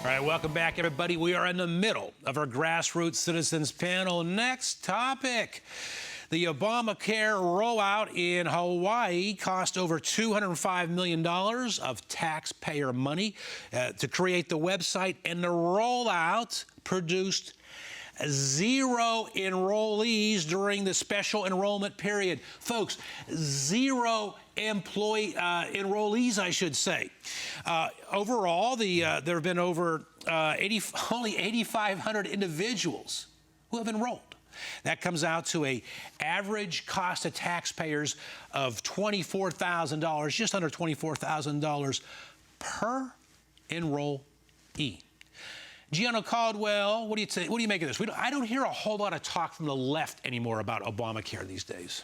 All right, welcome back, everybody. We are in the middle of our Grassroots Citizens panel. Next topic. The Obamacare rollout in Hawaii cost over $205 million of taxpayer money to create the website, and the rollout produced 0 enrollees during the special enrollment period. Folks, 0 enrollees, I should say. Overall, there have been over only 8,500 individuals who have enrolled. That comes out to an average cost to taxpayers of $24,000, just under $24,000 per enrollee. Gianno Caldwell, what do you say? What do you make of this? I don't hear a whole lot of talk from the left anymore about Obamacare these days.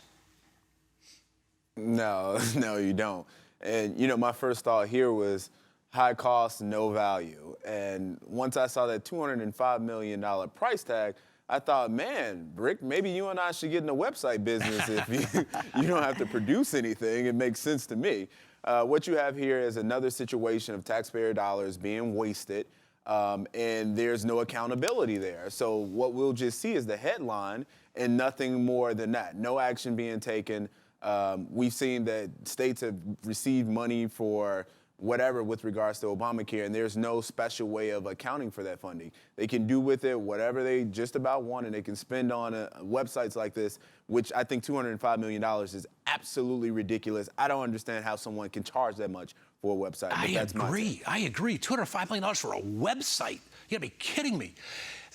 No, you don't. And, you know, my first thought here was high cost, no value. And once I saw that $205 million price tag, I thought, man, Rick, maybe you and I should get in the website business if you don't have to produce anything. It makes sense to me. What you have here is another situation of taxpayer dollars being wasted, and there's no accountability there. So what we'll just see is the headline and nothing more than that. No action being taken. We've seen that states have received money for whatever with regards to Obamacare, and there's no special way of accounting for that funding. They can do with it whatever they just about want, and they can spend on websites like this, which I think $205 million is absolutely ridiculous. I don't understand how someone can charge that much for a website. I agree. $205 million for a website. You gotta be kidding me.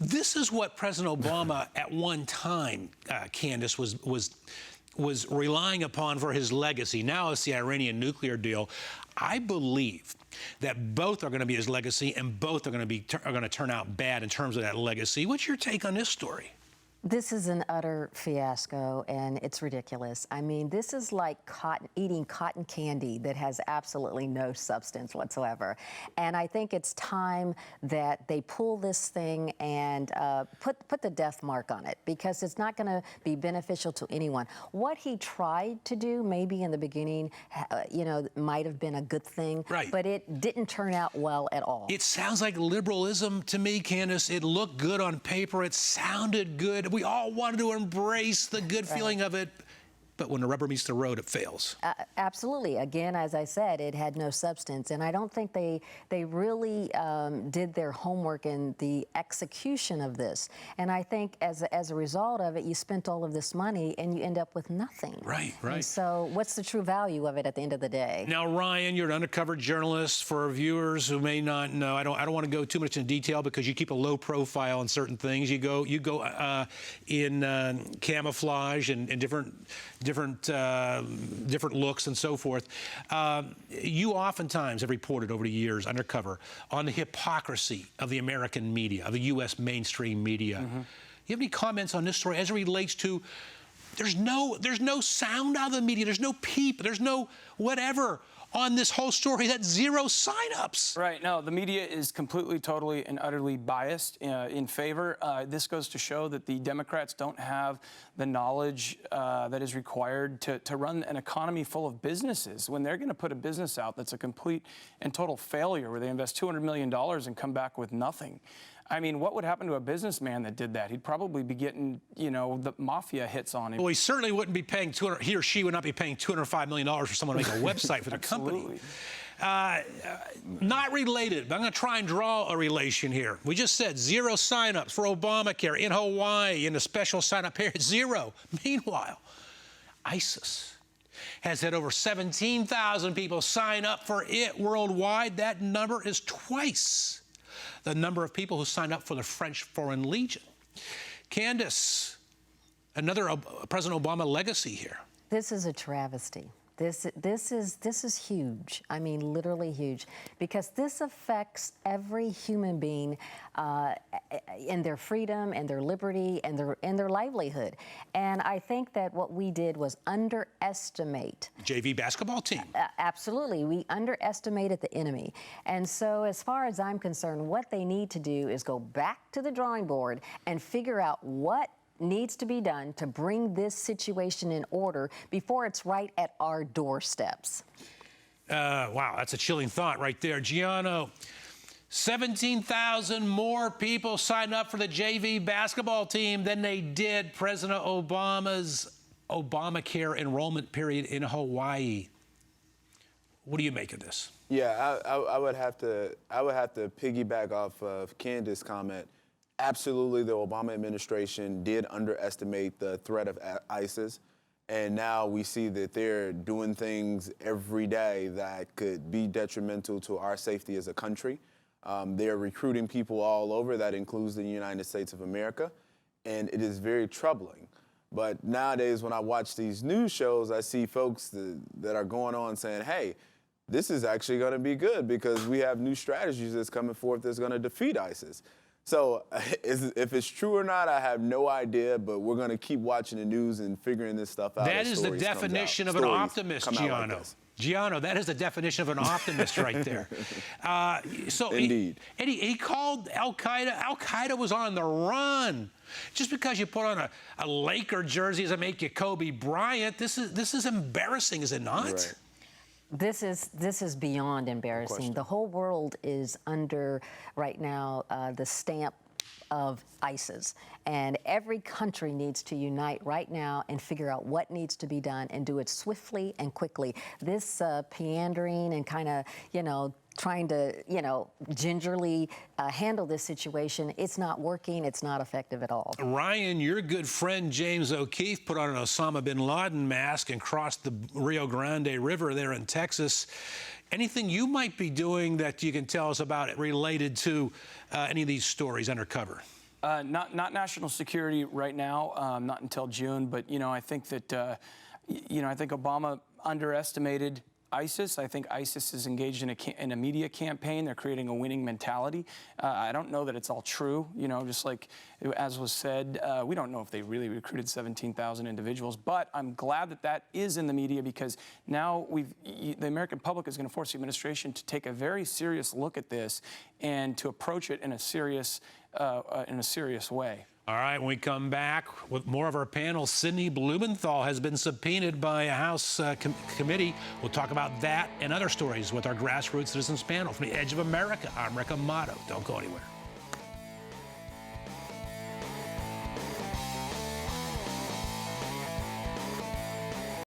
This is what President Obama at one time, Candace, was relying upon for his legacy. Now it's the Iranian nuclear deal. I believe that both are going to be his legacy, and both are going to turn out bad in terms of that legacy. What's your take on this story? This is an utter fiasco, and it's ridiculous. I mean, this is like eating cotton candy that has absolutely no substance whatsoever. And I think it's time that they pull this thing and put the death mark on it, because it's not going to be beneficial to anyone. What he tried to do, maybe in the beginning, might have been a good thing, right, but it didn't turn out well at all. It sounds like liberalism to me, Candace. It looked good on paper. It sounded good. We all wanted to embrace the good feeling of it, but when the rubber meets the road, it fails. Absolutely. Again, as I said, it had no substance, and I don't think they really did their homework in the execution of this. And I think as a result of it, you spent all of this money and you end up with nothing. Right. And so what's the true value of it at the end of the day? Now, Ryan, you're an undercover journalist. For viewers who may not know, I don't want to go too much in detail because you keep a low profile on certain things. You go in camouflage and different looks and so forth. You oftentimes have reported over the years undercover on the hypocrisy of the American media, of the U.S. mainstream media. Mm-hmm. You have any comments on this story as it relates to there's no sound out of the media, there's no peep, there's no whatever on this whole story? That's 0 signups. Right. No, the media is completely, totally, and utterly biased in favor. This goes to show that the Democrats don't have the knowledge that is required to run an economy full of businesses. When they're going to put a business out that's a complete and total failure, where they invest $200 million and come back with nothing. I mean, what would happen to a businessman that did that? He'd probably be getting, the mafia hits on him. Well, he certainly wouldn't be paying he or she would not be paying $205 million for someone to make a website for the company. Not related, but I'm going to try and draw a relation here. We just said 0 signups for Obamacare in Hawaii in the special sign-up period. 0. Meanwhile, ISIS has had over 17,000 people sign up for it worldwide. That number is twice the number of people who signed up for the French Foreign Legion. Candace, another President Obama legacy here. This is a travesty. This is huge. I mean, literally huge, because this affects every human being in their freedom and their liberty and their livelihood. And I think that what we did was underestimate JV basketball team. Absolutely, we underestimated the enemy. And so, as far as I'm concerned, what they need to do is go back to the drawing board and figure out what needs to be done to bring this situation in order before it's right at our doorsteps. Wow, that's a chilling thought right there. Gianno, 17,000 more people signed up for the JV basketball team than they did President Obama's Obamacare enrollment period in Hawaii. What do you make of this? Yeah, I would have to piggyback off of Candace's comment. Absolutely, the Obama administration did underestimate the threat of ISIS, and now we see that they're doing things every day that could be detrimental to our safety as a country. They're recruiting people all over. That includes the United States of America, and it is very troubling. But nowadays, when I watch these news shows, I see folks that are going on saying, hey, this is actually going to be good because we have new strategies that's coming forth that's going to defeat ISIS. So if it's true or not, I have no idea, but we're going to keep watching the news and figuring this stuff out. That is the definition of an optimist, Gianno. Gianno, that is the definition of an optimist right there. Indeed. He called Al-Qaeda. Al-Qaeda was on the run. Just because you put on a Laker jersey doesn't make you Kobe Bryant. This is embarrassing, is it not? Right. This is beyond embarrassing. The whole world is under, right now, the stamp of ISIS. And every country needs to unite right now and figure out what needs to be done and do it swiftly and quickly. This pandering and kind of, trying to, gingerly handle this situation, it's not working. It's not effective at all. Ryan, your good friend James O'Keefe put on an Osama bin Laden mask and crossed the Rio Grande River there in Texas. Anything you might be doing that you can tell us about it related to any of these stories undercover? Not national security right now, not until June. But I think that I think Obama underestimated ISIS. I think ISIS is engaged in a media campaign. They're creating a winning mentality. I don't know that it's all true. Just like as was said, we don't know if they really recruited 17,000 individuals. But I'm glad that is in the media because now the American public is going to force the administration to take a very serious look at this and to approach it in a serious way. All right, when we come back with more of our panel, Sidney Blumenthal has been subpoenaed by a House committee. We'll talk about that and other stories with our Grassroots Citizens panel. From the Edge of America, I'm Rick Amato. Don't go anywhere.